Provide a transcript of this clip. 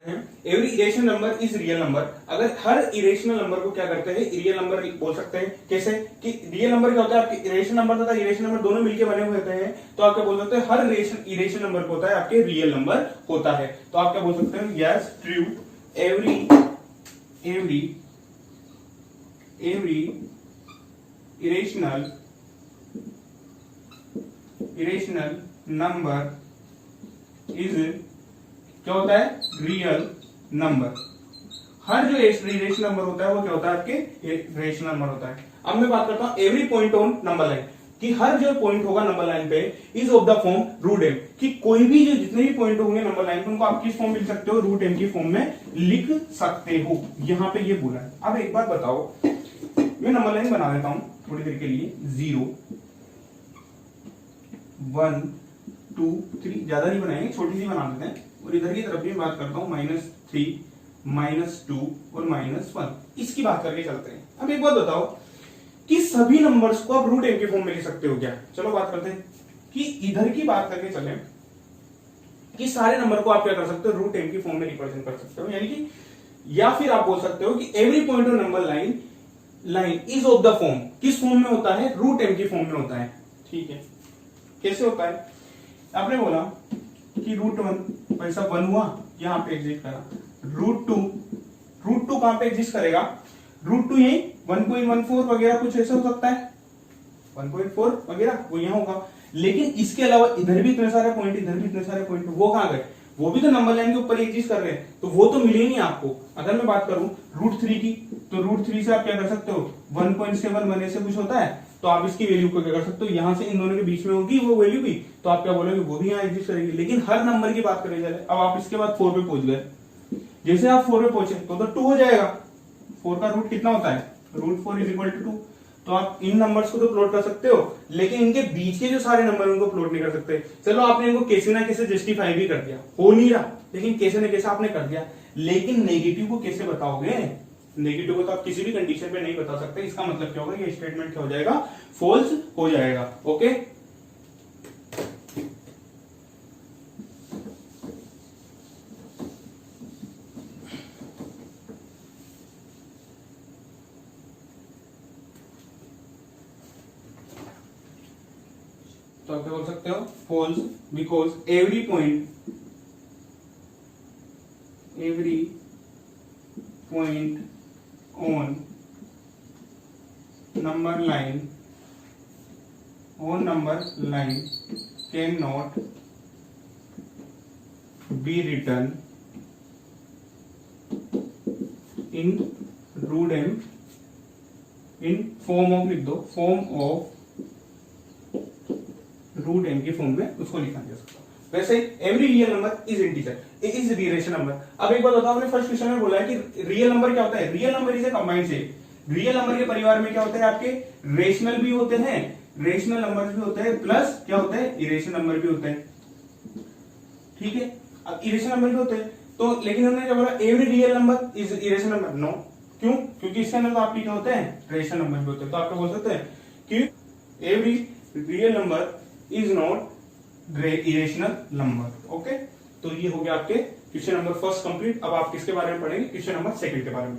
Every irrational number is real number. अगर हर irrational number को क्या करते हैं, रियल नंबर बोल सकते हैं। कैसे कि रियल नंबर क्या होता है, आपके इरेशनल नंबर तथा इरेशनल नंबर दोनों मिलकर बने हुए होते हैं, तो आप क्या बोल सकते हैं, हर इरेशनल नंबर को होता है आपके रियल नंबर होता है। तो आप क्या बोल सकते हैं, yes true, every irrational number is क्या होता है, रियल नंबर। हर जो रेशनल नंबर होता है वो क्या होता है, आपके रेशनल नंबर होता है। अब मैं बात करता हूं every point on number line, कि हर जो पॉइंट होगा नंबर लाइन पे is of the form root M, कि कोई भी जो जितने भी पॉइंट होंगे नंबर लाइन पे उनको आप किस फॉर्म में लिख सकते हो, रूट एम की फॉर्म में लिख सकते हो। यहां पे ये बोला है। अब एक बात बताओ, मैं नंबर लाइन बना देता हूं थोड़ी देर के लिए, 0 1 2 3, ज्यादा नहीं बनाएंगे, छोटी सी बना देते हैं। और इधर की तरफ भी बात करता हूं -3 -2 और -1, इसकी बात करके चलते हैं। अब एक बात बताओ कि सभी नंबर्स को आप रूट एम के फॉर्म में लिख सकते हो क्या? चलो बात करते हैं कि इधर की बात करके चलें कि सारे नंबर को आप क्या कर सकते हो, रूट एम की फॉर्म में रिप्रेजेंट कर सकते हो। यानी कि या फिर आप बोल सकते हो कि every point of number line is of the form, किस फॉर्म में होता है, रूट एम की फॉर्म में होता है। ठीक है, कैसे होता है? आपने बोला कि √1 पैसा 1 हुआ, यहां पे एग्जिस्ट करा, √2 कहां पे एग्जिस्ट करेगा, √2 यही 1.14 वगैरह कुछ ऐसा हो सकता है, 1.4 वगैरह वो यहां होगा। लेकिन इसके अलावा इधर भी इतने सारे पॉइंट, इधर भी इतने सारे पॉइंट, वो कहां गए, वो भी तो नंबर लाइन के ऊपर एग्जिस्ट कर रहे हैं, तो वो तो मिले नहीं आपको। अगर मैं बात करूं √3 की, तो √3 से आप क्या कर सकते हो, 1.7 ऐसे कुछ होता है, तो आप इसकी वैल्यू को क्या कर सकते हो, यहां से इन दोनों के बीच में होगी वो वैल्यू भी, तो आप क्या बोलोगे, वो भी यहाँ एग्जिस्ट करेगी। लेकिन हर नंबर की बात करें चले, अब आप इसके बाद 4 पे पहुंच गए, जैसे आप 4 पे पहुंचे तो 2 हो जाएगा। 4 का रूट कितना होता है, √4 = 2। तो आप इन नंबर्स को तो प्लॉट कर सकते हो, लेकिन इनके बीच के जो सारे नंबर उनको प्लॉट नहीं कर सकते। चलो आपने इनको कैसे ना कैसे जस्टिफाई भी कर दिया, हो नहीं रहा, लेकिन कैसे ना कैसे आपने कर दिया। लेकिन नेगेटिव को कैसे बताओगे, नेगेटिव को तो आप किसी भी कंडीशन पे नहीं बता सकते। इसका मतलब क्या होगा, ये स्टेटमेंट क्या हो जाएगा, फॉल्स हो जाएगा। ओके, तो आप क्या बोल सकते हो, false, because every point on number line can not be written in root M in form of, लिख दो, फॉर्म ऑफ रूट एम की फॉर्म में उसको लिखा जा सकता है। वैसे every real number is integer, is rational number. अब एक बात बताओ, आपने फर्स्ट क्वेश्चन में बोला है कि रियल नंबर क्या होता है, real number is a combined set. Real number के परिवार में क्या होते हैं, आपके रेशनल भी होते हैं, रेशनल नंबर भी होते हैं, प्लस क्या होता है, इरेशनल नंबर भी होते हैं। ठीक है, अब इरेशनल नंबर भी होते हैं, तो लेकिन हमने क्या बोला, every real number is irrational number. No, क्यों? क्योंकि इसके अंदर तो आपके क्या होते हैं, रेशनल नंबर भी होते हैं। तो आप क्या बोल सकते हैं कि every real number is not irrational number. Okay, तो ये हो गया आपके क्वेश्चन नंबर फर्स्ट कंप्लीट। अब आप किसके बारे में पढ़ेंगे, क्वेश्चन नंबर सेकंड के बारे में।